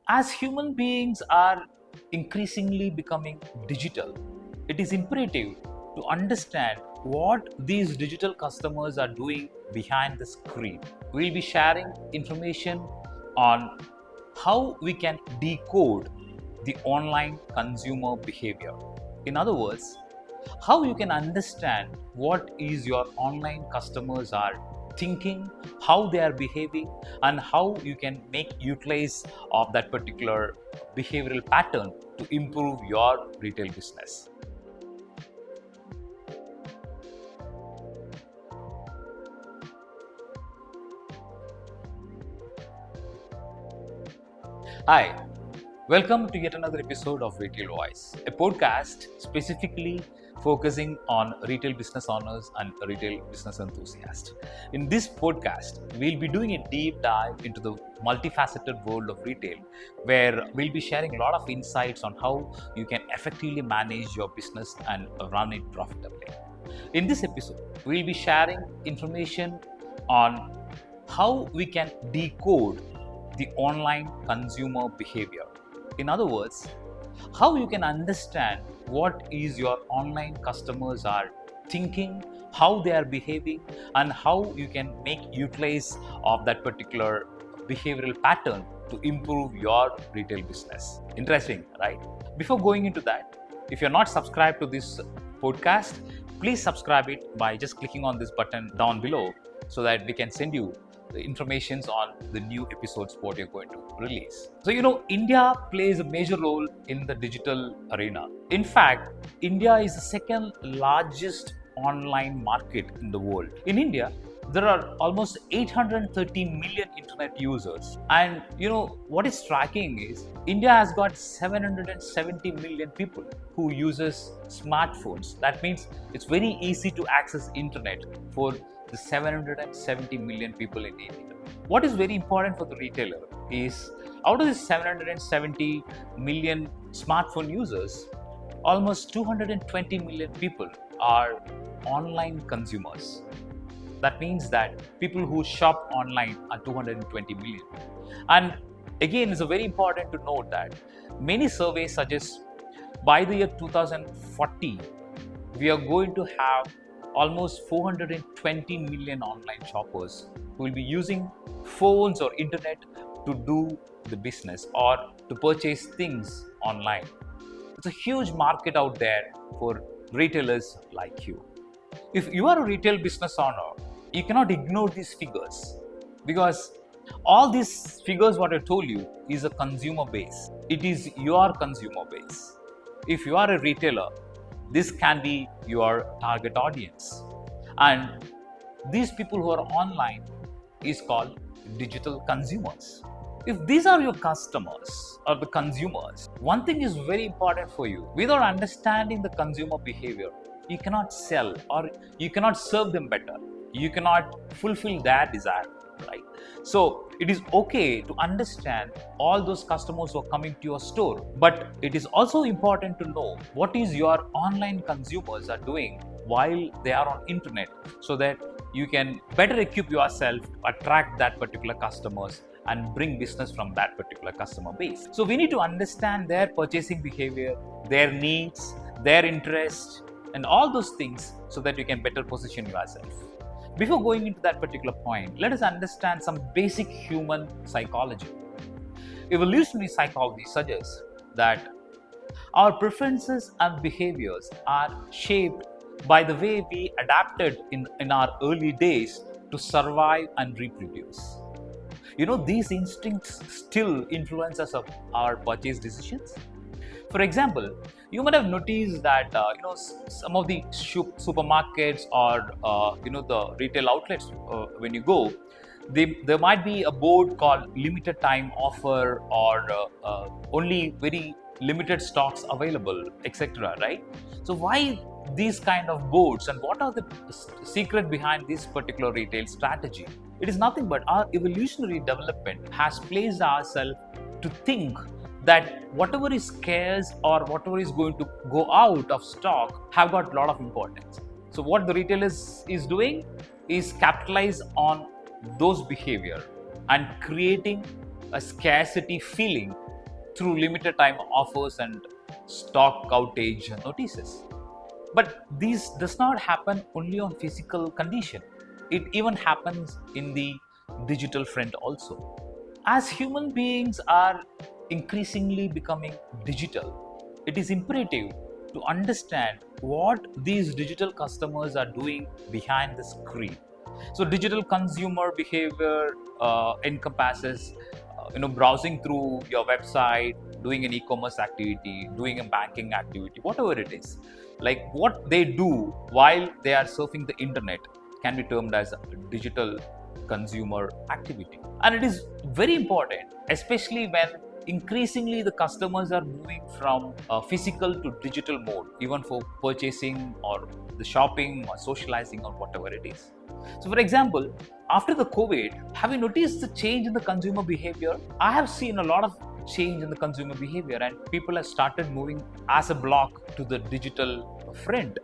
As human beings are increasingly becoming digital, it is imperative to understand what these digital customers are doing behind the screen. We'll be sharing information on how we can decode the online consumer behavior. In other words, how you can understand what is your online customers are thinking, how they are behaving, and how you can make utilize of that particular behavioral pattern to improve your retail business. Hi, welcome to yet another episode of Retail Voice, a podcast specifically focusing on retail business owners and retail business enthusiasts. In this podcast, we'll be doing a deep dive into the multifaceted world of retail, where we'll be sharing a lot of insights on how you can effectively manage your business and run it profitably. In this episode, we'll be sharing information on how we can decode the online consumer behavior. In other words, how you can understand what is your online customers are thinking, how they are behaving, and how you can make utilize of that particular behavioral pattern to improve your retail business. Interesting, right? Before going into that, if you're not subscribed to this podcast, please subscribe it by just clicking on this button down below so that we can send you the informations on the new episodes what you're going to release. So India plays a major role in the digital arena. In fact, India is the second largest online market in the world. In India, there are almost 830 million internet users, and what is striking is India has got 770 million people who uses smartphones. That means it's very easy to access internet for the 770 million people in India. What is very important for the retailer is out of the 770 million smartphone users, almost 220 million people are online consumers. That means that people who shop online are 220 million. And again, it's very important to note that many surveys suggest by the year 2040, we are going to have almost 420 million online shoppers who will be using phones or internet to do the business or to purchase things online. It's a huge market out there for retailers like you. If you are a retail business owner, you cannot ignore these figures, because all these figures what I told you is a consumer base. It is your consumer base. If you are a retailer, this can be your target audience. And these people who are online is called digital consumers. If these are your customers or the consumers, one thing is very important for you. Without understanding the consumer behavior, you cannot sell or you cannot serve them better. You cannot fulfill their desire, right? So it is okay to understand all those customers who are coming to your store, but it is also important to know what is your online consumers are doing while they are on internet, so that you can better equip yourself to attract that particular customers and bring business from that particular customer base. So we need to understand their purchasing behavior, their needs, their interests, and all those things so that you can better position yourself. Before going into that particular point, let us understand some basic human psychology. Evolutionary psychology suggests that our preferences and behaviors are shaped by the way we adapted in our early days to survive and reproduce. These instincts still influence us of our purchase decisions. For example, you might have noticed that some of the supermarkets or the retail outlets, when you go, there might be a board called limited time offer or only very limited stocks available, etc. Right? So why these kind of boards, and what are the secret behind this particular retail strategy? It is nothing but our evolutionary development has placed ourselves to think that whatever is scarce or whatever is going to go out of stock have got a lot of importance. So what the retailer is doing is capitalize on those behavior and creating a scarcity feeling through limited time offers and stock outage notices. But this does not happen only on physical condition. It even happens in the digital front also. As human beings are increasingly becoming digital, it is imperative to understand what these digital customers are doing behind the screen. So digital consumer behavior encompasses browsing through your website, doing an e-commerce activity, doing a banking activity, whatever it is. Like what they do while they are surfing the internet can be termed as a digital consumer activity. And it is very important, especially when increasingly the customers are moving from physical to digital mode, even for purchasing or the shopping or socializing or whatever it is. So for example, after the COVID, have you noticed the change in the consumer behavior? I have seen a lot of change in the consumer behavior, and people have started moving as a block to the digital front.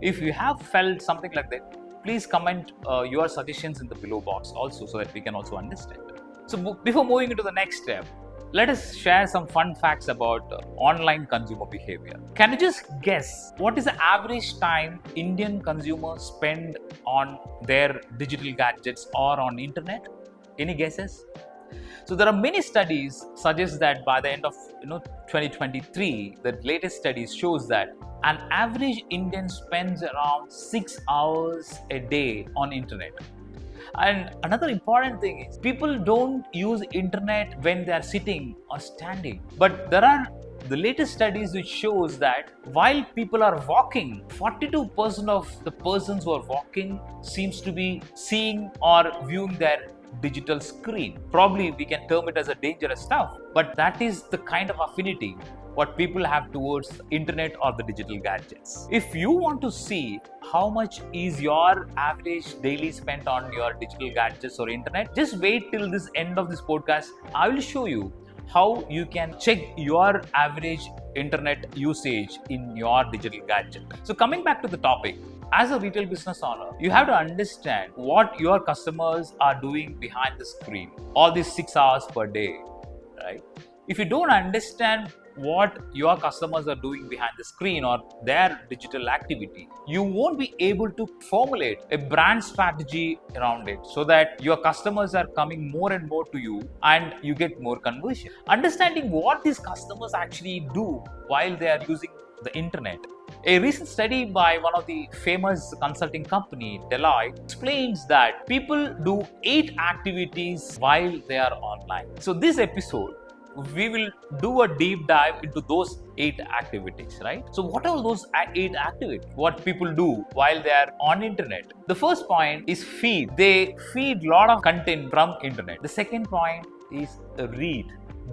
If you have felt something like that, please comment your suggestions in the below box also, so that we can also understand. So before moving into the next step, let us share some fun facts about online consumer behavior. Can you just guess what is the average time Indian consumers spend on their digital gadgets or on internet? Any guesses? So there are many studies suggest that by the end of 2023, the latest studies shows that an average Indian spends around 6 hours a day on internet. And another important thing is people don't use internet when they are sitting or standing. But there are the latest studies which shows that while people are walking, 42% of the persons who are walking seems to be seeing or viewing their digital screen. Probably we can term it as a dangerous stuff, but that is the kind of affinity what people have towards the internet or the digital gadgets. If you want to see how much is your average daily spent on your digital gadgets or internet, just wait till this end of this podcast. I will show you how you can check your average internet usage in your digital gadget. So coming back to the topic, as a retail business owner, you have to understand what your customers are doing behind the screen all these 6 hours per day, right? If you don't understand what your customers are doing behind the screen or their digital activity, you won't be able to formulate a brand strategy around it so that your customers are coming more and more to you and you get more conversion. Understanding what these customers actually do while they are using the internet. A recent study by one of the famous consulting company, Deloitte, explains that people do 8 activities while they are online. So this episode, we will do a deep dive into those 8 activities, right? So what are those 8 activities? What people do while they are on internet? The first point is feed. They feed a lot of content from internet. The second point is read.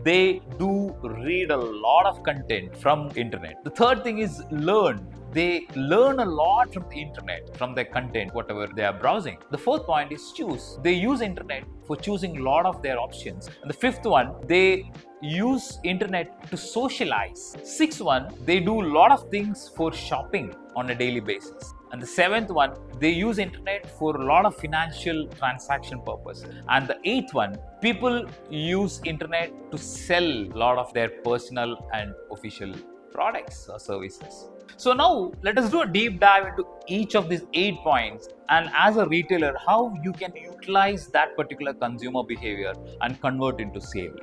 They do read a lot of content from internet. The third thing is learn. They learn a lot from the internet, from their content, whatever they are browsing. The fourth point is choose. They use internet for choosing a lot of their options. And the fifth one, they use internet to socialize. Sixth one, they do a lot of things for shopping on a daily basis. And the seventh one, they use internet for a lot of financial transaction purposes. And the eighth one, people use internet to sell a lot of their personal and official products or services. So now let us do a deep dive into each of these 8 points, and as a retailer, how you can utilize that particular consumer behavior and convert into sale.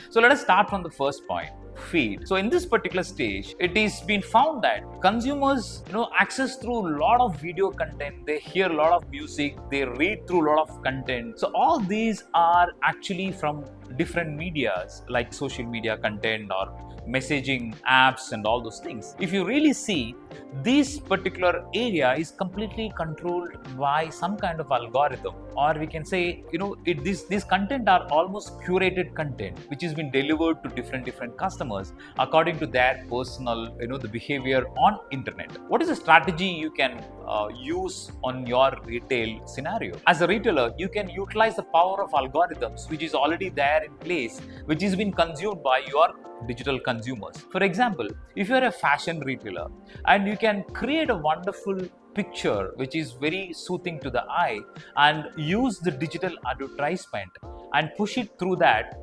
So let us start from the first point, feed. So in this particular stage, it is been found that consumers access through a lot of video content, they hear a lot of music, they read through a lot of content. So all these are actually from different medias like social media content or messaging apps and all those things. If you really see, this particular area is completely controlled by some kind of algorithm, or we can say these content are almost curated content which has been delivered to different customers according to their personal the behavior on internet. What is the strategy you can use on your retail scenario? As a retailer, you can utilize the power of algorithms which is already there in place, which is been consumed by your digital consumers. For example, if you're a fashion retailer and you can create a wonderful picture which is very soothing to the eye and use the digital advertisement and push it through that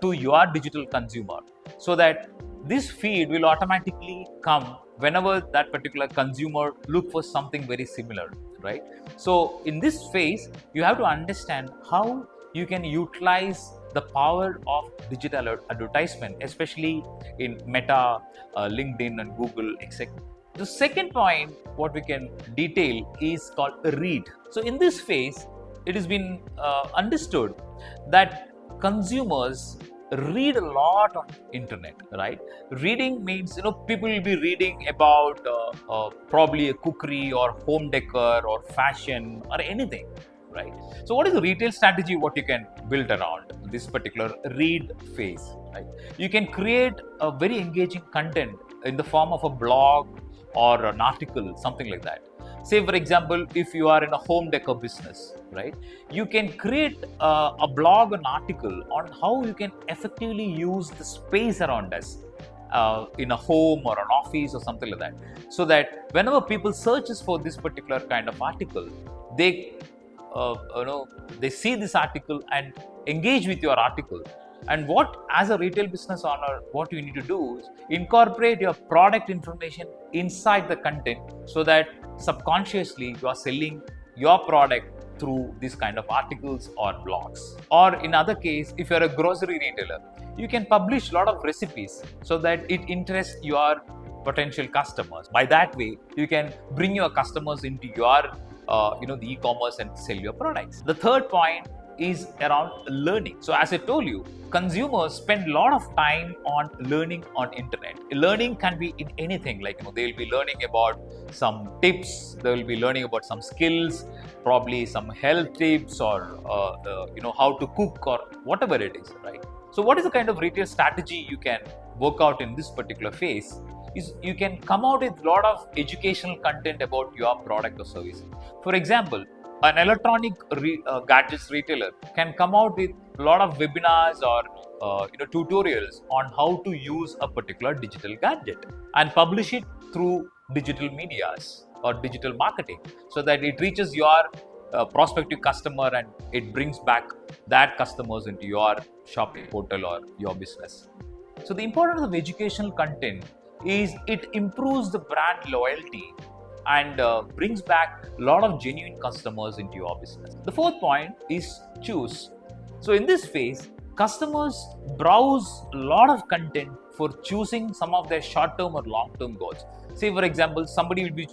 to your digital consumer, so that this feed will automatically come whenever that particular consumer look for something very similar, right? So in this phase, you have to understand how you can utilize the power of digital advertisement, especially in Meta, LinkedIn and Google, etc. The second point, what we can detail is called read. So in this phase, it has been understood that consumers read a lot on internet, right? Reading means, people will be reading about probably a cookery or home decor or fashion or anything, right? So what is the retail strategy what you can build around this particular read phase, right? You can create a very engaging content in the form of a blog or an article, something like that. Say for example, if you are in a home decor business, right, you can create a blog, an article on how you can effectively use the space around us in a home or an office or something like that, so that whenever people searches for this particular kind of article, they they see this article and engage with your article. And what, as a retail business owner, what you need to do is incorporate your product information inside the content, so that subconsciously you are selling your product through this kind of articles or blogs. Or in other case, if you're a grocery retailer, you can publish a lot of recipes so that it interests your potential customers. By that way, you can bring your customers into your the e-commerce and sell your products. The third point is around learning. So as I told you, consumers spend a lot of time on learning on internet. Learning can be in anything, like they will be learning about some tips, they will be learning about some skills, probably some health tips, or how to cook or whatever it is, right? So what is the kind of retail strategy you can work out in this particular phase? Is you can come out with a lot of educational content about your product or service. For example, an electronic gadgets retailer can come out with a lot of webinars or tutorials on how to use a particular digital gadget and publish it through digital medias or digital marketing, so that it reaches your prospective customer and it brings back that customers into your shopping portal or your business. So the importance of educational content is it improves the brand loyalty and brings back a lot of genuine customers into your business. The fourth point is choose. So in this phase, customers browse a lot of content for choosing some of their short-term or long-term goals. Say for example, somebody will be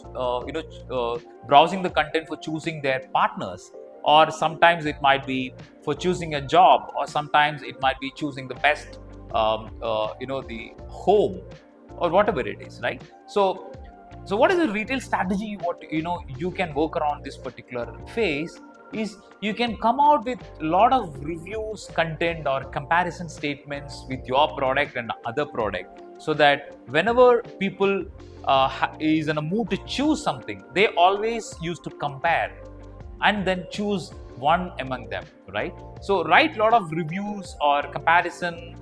browsing the content for choosing their partners, or sometimes it might be for choosing a job, or sometimes it might be choosing the best the home or whatever it is, right? So what is the retail strategy? What you can work around this particular phase is you can come out with a lot of reviews, content, or comparison statements with your product and other product, so that whenever people is in a mood to choose something, they always used to compare and then choose one among them, right? So write a lot of reviews or comparisons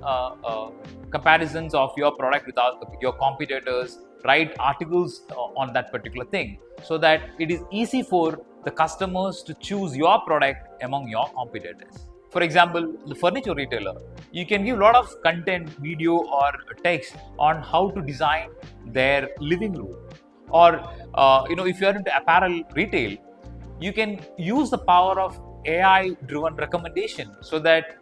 of your product with your competitors. Write articles on that particular thing, so that it is easy for the customers to choose your product among your competitors. For example, the furniture retailer, you can give a lot of content, video or text on how to design their living room. Or if you are into apparel retail, you can use the power of AI driven recommendation, so that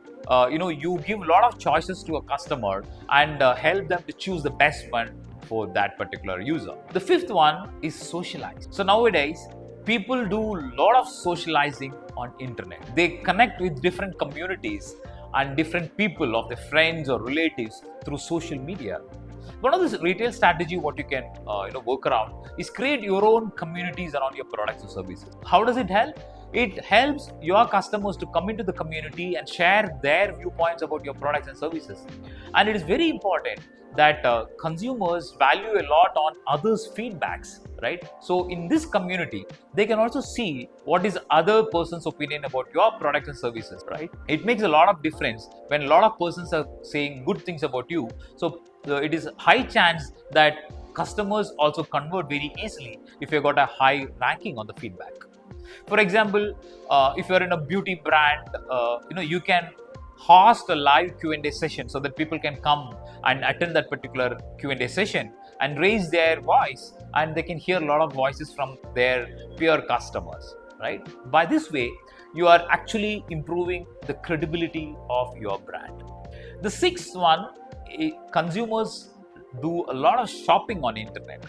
you give a lot of choices to a customer and help them to choose the best one for that particular user. The fifth one is socialize. So nowadays, people do a lot of socializing on internet. They connect with different communities and different people of their friends or relatives through social media. One of this retail strategy, what you can work around, is create your own communities around your products or services. How does it help? It helps your customers to come into the community and share their viewpoints about your products and services. And it is very important that consumers value a lot on others' feedbacks, right? So in this community, they can also see what is other person's opinion about your products and services, right? It makes a lot of difference when a lot of persons are saying good things about you. So it is high chance that customers also convert very easily if you got a high ranking on the feedback. For example, if you're in a beauty brand, you can host a live Q&A session so that people can come and attend that particular Q&A session and raise their voice, and they can hear a lot of voices from their peer customers, right? By this way, you are actually improving the credibility of your brand. The sixth one, consumers do a lot of shopping on internet.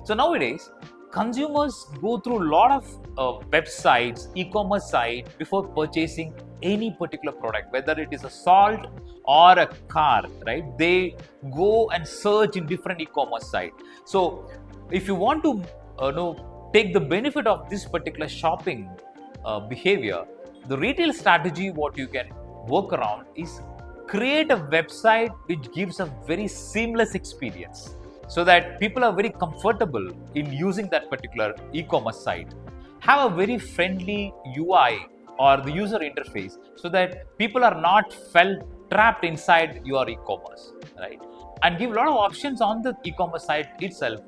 So nowadays, consumers go through a lot of websites, e-commerce sites before purchasing any particular product, whether it is a salt or a car, right? They go and search in different e-commerce sites. So if you want to take the benefit of this particular shopping behavior, the retail strategy what you can work around is create a website which gives a very seamless experience, so that people are very comfortable in using that particular e-commerce site. Have a very friendly UI or the user interface, so that people are not felt trapped inside your e-commerce, right? And give a lot of options on the e-commerce site itself,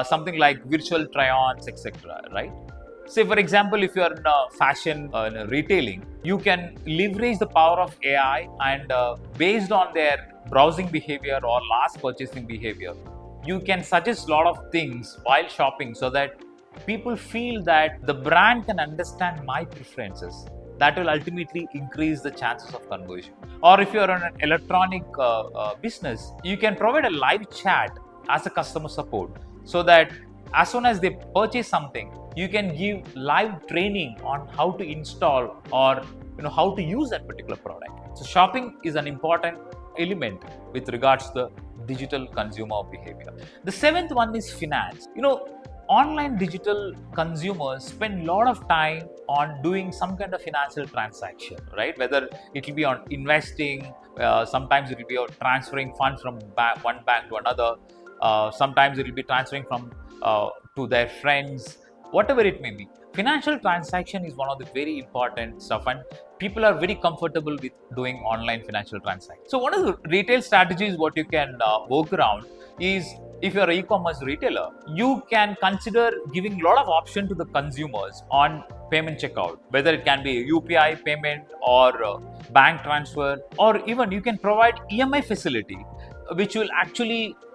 something like virtual try-ons, etc., right? Say, for example, if you are in fashion retailing, you can leverage the power of AI, and based on their browsing behavior or last purchasing behavior, you can suggest a lot of things while shopping, so that people feel that the brand can understand my preferences. That will ultimately increase the chances of conversion. Or if you are on an electronic business, you can provide a live chat as a customer support, so that as soon as they purchase something, you can give live training on how to install or how to use that particular product. So shopping is an important element with regards to the digital consumer behavior. The seventh one is finance. Online digital consumers spend a lot of time on doing some kind of financial transaction, right? Whether it will be on investing, sometimes it will be on transferring funds from one bank to another, sometimes it will be transferring from to their friends, whatever it may be. Financial transaction is one of the very important stuff, and people are very comfortable with doing online financial transactions. So one of the retail strategies what you can work around is, if you're an e-commerce retailer, you can consider giving a lot of option to the consumers on payment checkout, whether it can be UPI payment or bank transfer, or even you can provide EMI facility, which will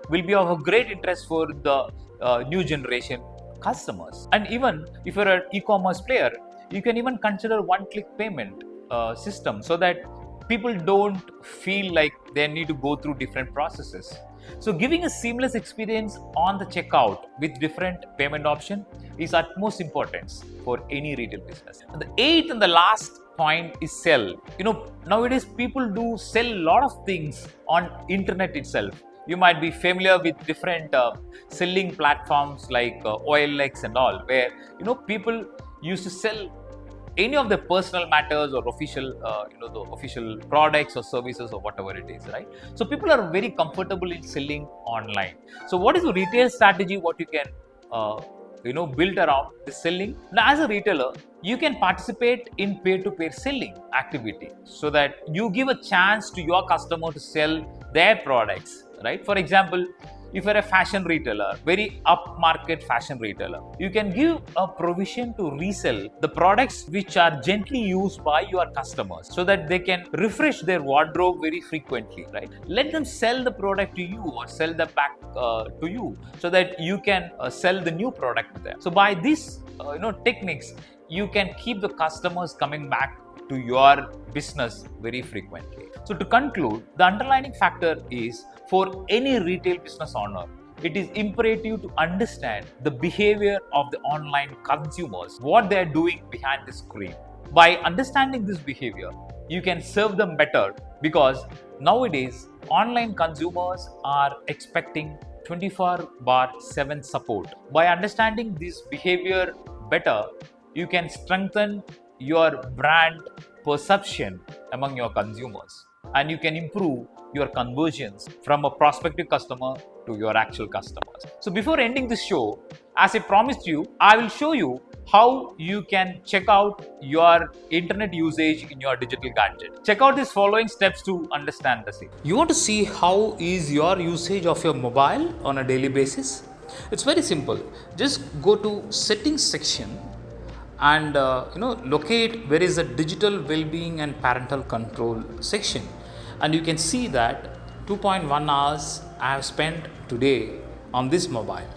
be of a great interest for the new generation customers. And even if you're an e-commerce player, you can even consider one-click payment system, so that people don't feel like they need to go through different processes. So giving a seamless experience on the checkout with different payment option is utmost importance for any retail business. And the eighth and the last point is sell. Nowadays people do sell a lot of things on internet itself. You might be familiar with different selling platforms like OLX and all, where people used to sell any of the personal matters or official, the official products or services or whatever it is, right? So people are very comfortable in selling online. So what is the retail strategy? What you can build around the selling? Now, as a retailer, you can participate in peer-to-peer selling activity, so that you give a chance to your customer to sell their products, right? For example, if you're a fashion retailer, very upmarket fashion retailer, you can give a provision to resell the products which are gently used by your customers, so that they can refresh their wardrobe very frequently, right? Let them sell the product to you or sell the back to you, so that you can sell the new product to them. So by these techniques, you can keep the customers coming back to your business very frequently. So to conclude, the underlying factor is, for any retail business owner, it is imperative to understand the behavior of the online consumers, what they are doing behind the screen. By understanding this behavior, you can serve them better, because nowadays online consumers are expecting 24/7 support. By understanding this behavior better, you can strengthen your brand perception among your consumers, and you can improve your conversions from a prospective customer to your actual customers. So before ending this show, as I promised you, I will show you how you can check out your internet usage in your digital gadget. Check out these following steps to understand the same. You want to see how is your usage of your mobile on a daily basis? It's very simple. Just go to settings section and locate where is the digital well-being and parental control section, and you can see that 2.1 hours I have spent today on this mobile.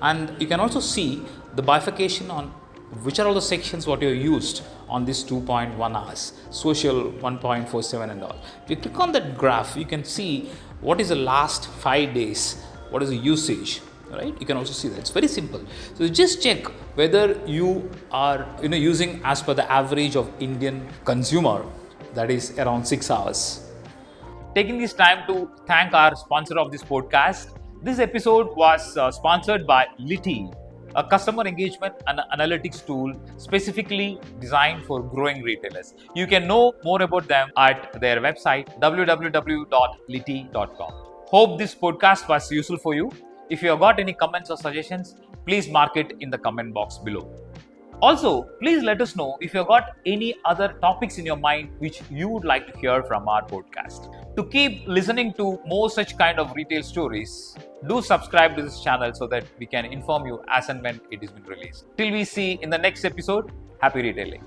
And you can also see the bifurcation on which are all the sections what you used on this 2.1 hours, social 1.47 and all. If you click on that graph, you can see what is the last 5 days, what is the usage, right? You can also see that it's very simple. So you just check whether you are using as per the average of Indian consumer, that is around 6 hours. Taking this time to thank our sponsor of this podcast. This episode was sponsored by Liti, a customer engagement and analytics tool specifically designed for growing retailers. You can know more about them at their website www.liti.com. Hope this podcast was useful for you. If you have got any comments or suggestions, please mark it in the comment box below. Also, please let us know if you've got any other topics in your mind which you would like to hear from our podcast. To keep listening to more such kind of retail stories, do subscribe to this channel so that we can inform you as and when it is been released. Till we see in the next episode, happy retailing.